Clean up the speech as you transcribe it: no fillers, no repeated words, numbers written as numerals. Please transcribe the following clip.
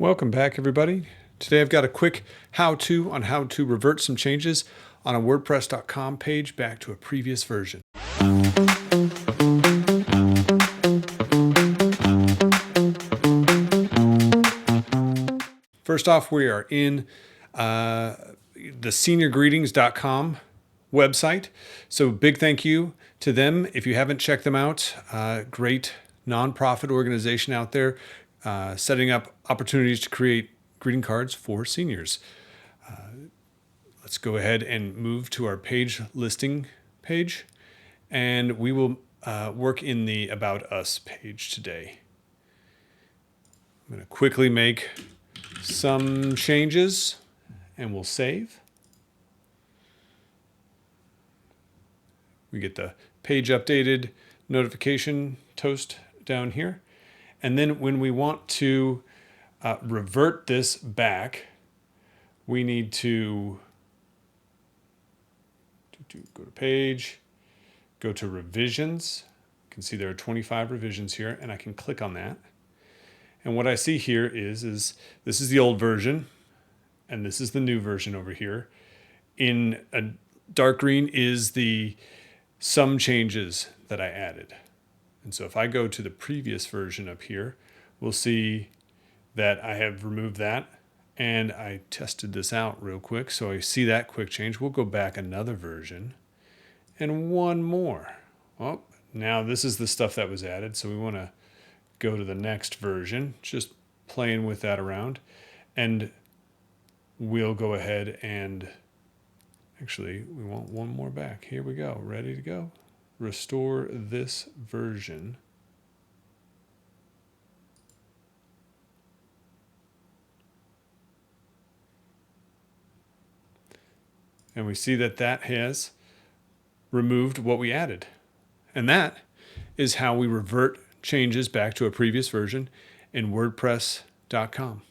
Welcome back, everybody. Today I've got a quick how-to on how to revert some changes on a WordPress.com page back to a previous version. First off, we are in the seniorgreetings.com website. So big thank you to them. If you haven't checked them out, great nonprofit organization out there setting up opportunities to create greeting cards for seniors. Let's go ahead and move to our page listing page, and we will work in the About Us page today. I'm going to quickly make some changes and we'll save. We get the page updated notification toast down here. And then when we want to revert this back, we need to go to page, go to revisions. You can see there are 25 revisions here, and I can click on that. And what I see here is this is the old version, and this is the new version over here. In a dark green is some changes that I added. And so if I go to the previous version up here, we'll see that I have removed that, and I tested this out real quick. So I see that quick change. We'll go back another version and one more. Well, now this is the stuff that was added. So we want to go to the next version, just playing with that around. And we'll go ahead and actually, we want one more back. Here we go, ready to go. Restore this version. And we see that that has removed what we added. And that is how we revert changes back to a previous version in WordPress.com.